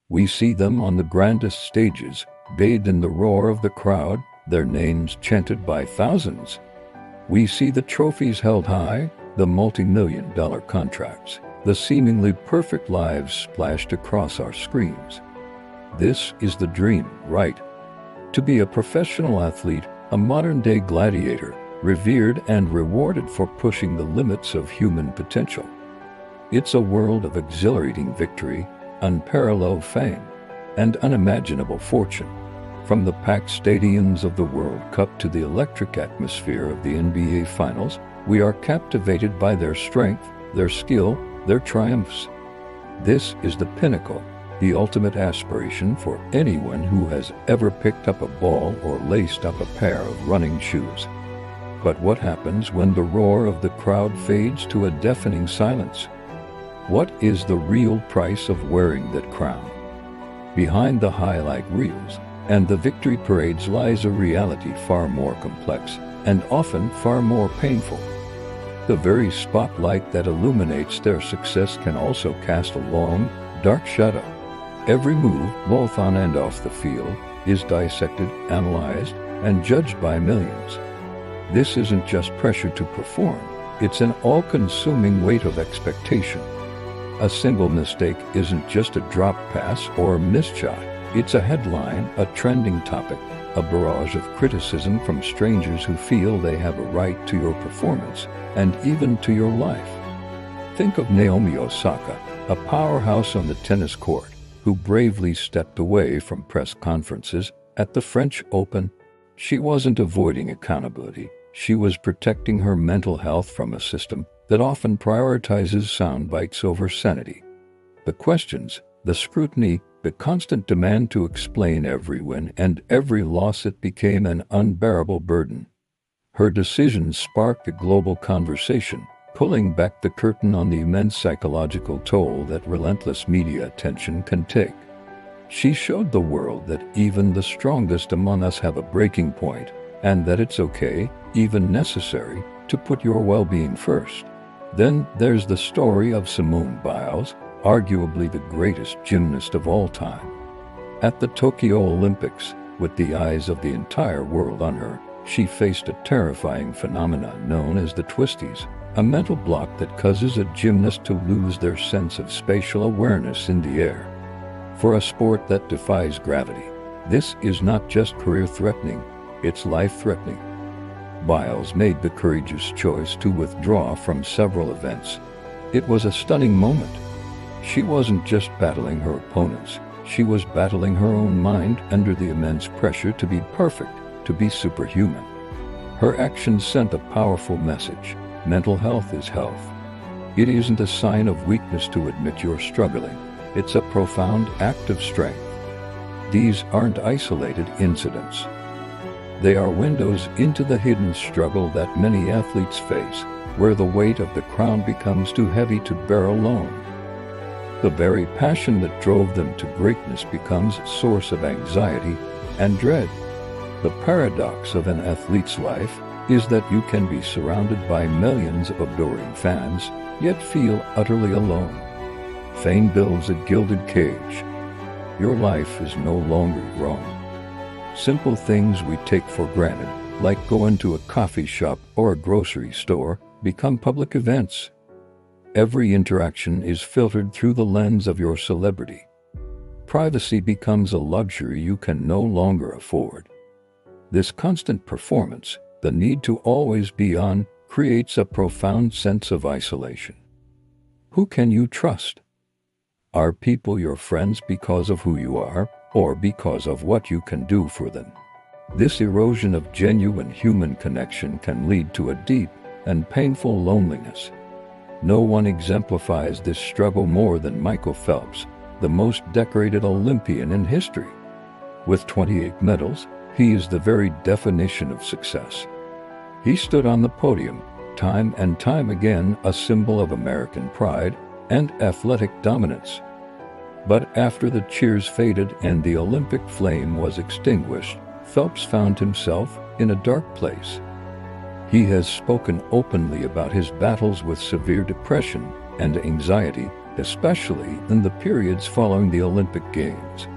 We see them on the grandest stages, bathed in the roar of the crowd, their names chanted by thousands. We see the trophies held high, the multi-million-dollar contracts, the seemingly perfect lives splashed across our screens. This is the dream, right? To be a professional athlete, a modern-day gladiator, revered and rewarded for pushing the limits of human potential. It's a world of exhilarating victory, unparalleled fame, and unimaginable fortune. From the packed stadiums of the World Cup to the electric atmosphere of the NBA Finals, we are captivated by their strength, their skill, their triumphs. This is the pinnacle, the ultimate aspiration for anyone who has ever picked up a ball or laced up a pair of running shoes. But what happens when the roar of the crowd fades to a deafening silence? What is the real price of wearing that crown? Behind the highlight reels and the victory parades lies a reality far more complex and often far more painful. The very spotlight that illuminates their success can also cast a long, dark shadow. Every move, both on and off the field, is dissected, analyzed, and judged by millions. This isn't just pressure to perform, it's an all-consuming weight of expectation. A single mistake isn't just a drop pass or a missed shot. It's a headline, a trending topic, a barrage of criticism from strangers who feel they have a right to your performance and even to your life. Think of Naomi Osaka, a powerhouse on the tennis court, who bravely stepped away from press conferences at the French Open. She wasn't avoiding accountability. She was protecting her mental health from a system that often prioritizes sound bites over sanity. The questions, the scrutiny, the constant demand to explain every win and every loss, it became an unbearable burden. Her decisions sparked a global conversation, pulling back the curtain on the immense psychological toll that relentless media attention can take. She showed the world that even the strongest among us have a breaking point, and that it's okay, even necessary, to put your well-being first. Then there's the story of Simone Biles, arguably the greatest gymnast of all time. At the Tokyo Olympics, with the eyes of the entire world on her, she faced a terrifying phenomenon known as the twisties, a mental block that causes a gymnast to lose their sense of spatial awareness in the air. For a sport that defies gravity, this is not just career-threatening, it's life-threatening. Biles made the courageous choice to withdraw from several events. It was a stunning moment. She wasn't just battling her opponents, she was battling her own mind under the immense pressure to be perfect, to be superhuman. Her actions sent a powerful message: mental health is health. It isn't a sign of weakness to admit you're struggling, it's a profound act of strength. These aren't isolated incidents. They are windows into the hidden struggle that many athletes face, where the weight of the crown becomes too heavy to bear alone. The very passion that drove them to greatness becomes a source of anxiety and dread. The paradox of an athlete's life is that you can be surrounded by millions of adoring fans, yet feel utterly alone. Fame builds a gilded cage. Your life is no longer your own. Simple things we take for granted, like going to a coffee shop or a grocery store, become public events. Every interaction is filtered through the lens of your celebrity. Privacy becomes a luxury you can no longer afford. This constant performance, the need to always be on, creates a profound sense of isolation. Who can you trust? Are people your friends because of who you are, or because of what you can do for them? This erosion of genuine human connection can lead to a deep and painful loneliness. No one exemplifies this struggle more than Michael Phelps, the most decorated Olympian in history. With 28 medals, he is the very definition of success. He stood on the podium, time and time again, a symbol of American pride and athletic dominance. But after the cheers faded and the Olympic flame was extinguished, Phelps found himself in a dark place. He has spoken openly about his battles with severe depression and anxiety, especially in the periods following the Olympic Games.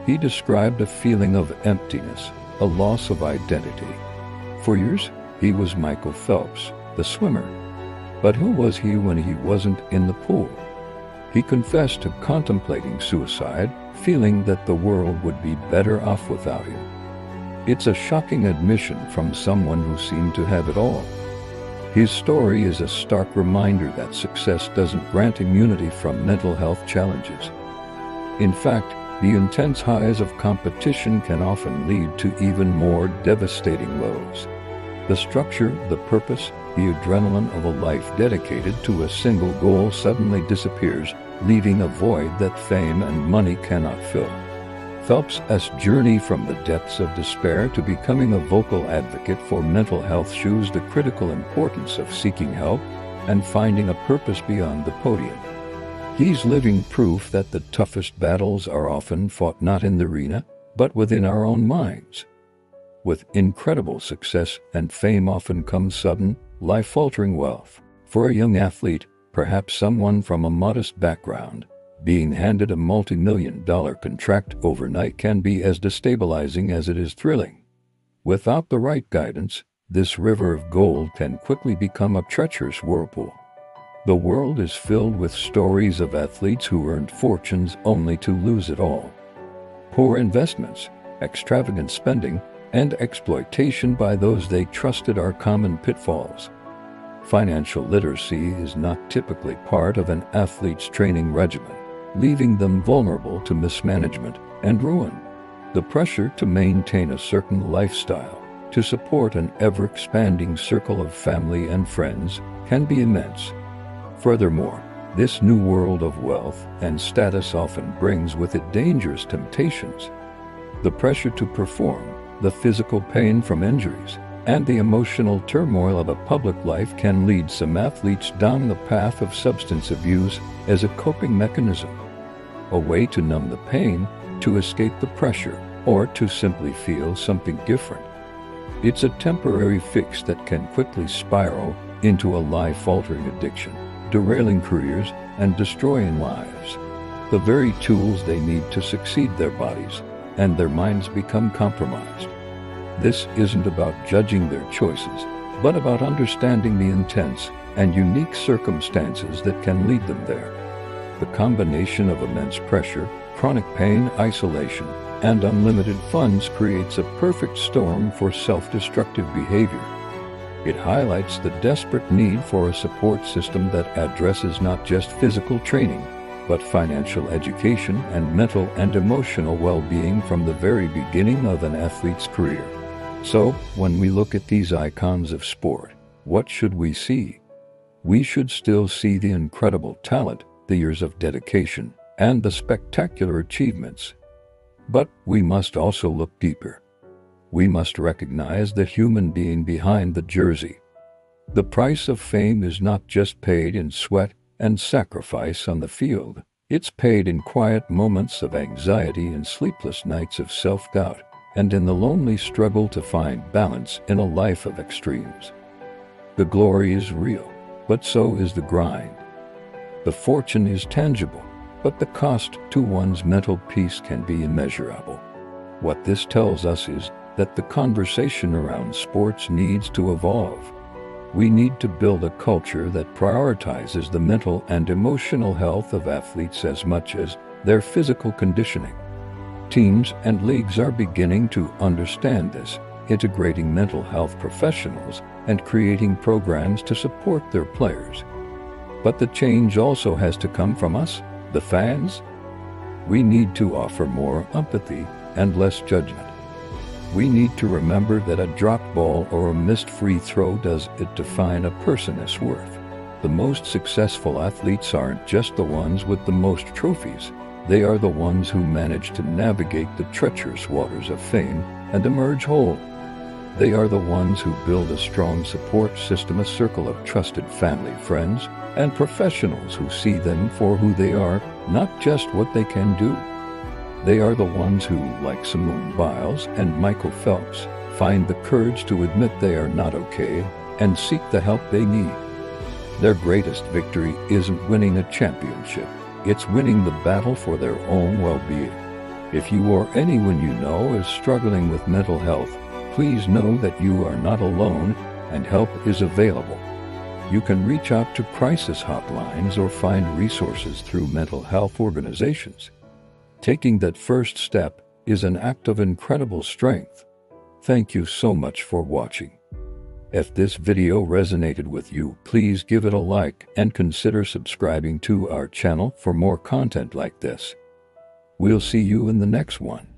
He described a feeling of emptiness, a loss of identity. For years, he was Michael Phelps, the swimmer. But who was he when he wasn't in the pool? He confessed to contemplating suicide, feeling that the world would be better off without him. It's a shocking admission from someone who seemed to have it all. His story is a stark reminder that success doesn't grant immunity from mental health challenges. In fact, the intense highs of competition can often lead to even more devastating lows. The structure, the purpose, the adrenaline of a life dedicated to a single goal suddenly disappears, leaving a void that fame and money cannot fill. Phelps' journey from the depths of despair to becoming a vocal advocate for mental health shows the critical importance of seeking help and finding a purpose beyond the podium. He's living proof that the toughest battles are often fought not in the arena, but within our own minds. With incredible success and fame often comes sudden, life-altering wealth. For a young athlete, perhaps someone from a modest background, being handed a multi-million-dollar contract overnight can be as destabilizing as it is thrilling. Without the right guidance, this river of gold can quickly become a treacherous whirlpool. The world is filled with stories of athletes who earned fortunes only to lose it all. Poor investments, extravagant spending, and exploitation by those they trusted are common pitfalls. Financial literacy is not typically part of an athlete's training regimen, leaving them vulnerable to mismanagement and ruin. The pressure to maintain a certain lifestyle, to support an ever-expanding circle of family and friends, can be immense. Furthermore, this new world of wealth and status often brings with it dangerous temptations. The pressure to perform, the physical pain from injuries, and the emotional turmoil of a public life can lead some athletes down the path of substance abuse as a coping mechanism, a way to numb the pain, to escape the pressure, or to simply feel something different. It's a temporary fix that can quickly spiral into a life-altering addiction, derailing careers and destroying lives. The very tools they need to succeed, their bodies and their minds, become compromised. This isn't about judging their choices, but about understanding the intense and unique circumstances that can lead them there. The combination of immense pressure, chronic pain, isolation, and unlimited funds creates a perfect storm for self-destructive behavior. It highlights the desperate need for a support system that addresses not just physical training, but financial education and mental and emotional well-being from the very beginning of an athlete's career. So, when we look at these icons of sport, what should we see? We should still see the incredible talent, the years of dedication, and the spectacular achievements. But we must also look deeper. We must recognize the human being behind the jersey. The price of fame is not just paid in sweat and sacrifice on the field. It's paid in quiet moments of anxiety and sleepless nights of self-doubt, and in the lonely struggle to find balance in a life of extremes. The glory is real, but so is the grind. The fortune is tangible, but the cost to one's mental peace can be immeasurable. What this tells us is that the conversation around sports needs to evolve. We need to build a culture that prioritizes the mental and emotional health of athletes as much as their physical conditioning. Teams and leagues are beginning to understand this, integrating mental health professionals and creating programs to support their players. But the change also has to come from us, the fans. We need to offer more empathy and less judgment. We need to remember that a dropped ball or a missed free throw doesn't define a person's worth. The most successful athletes aren't just the ones with the most trophies. They are the ones who manage to navigate the treacherous waters of fame and emerge whole. They are the ones who build a strong support system, a circle of trusted family, friends, and professionals who see them for who they are, not just what they can do. They are the ones who, like Simone Biles and Michael Phelps, find the courage to admit they are not okay and seek the help they need. Their greatest victory isn't winning a championship. It's winning the battle for their own well-being. If you or anyone you know is struggling with mental health, please know that you are not alone and help is available. You can reach out to crisis hotlines or find resources through mental health organizations. Taking that first step is an act of incredible strength. Thank you so much for watching. If this video resonated with you, please give it a like and consider subscribing to our channel for more content like this. We'll see you in the next one.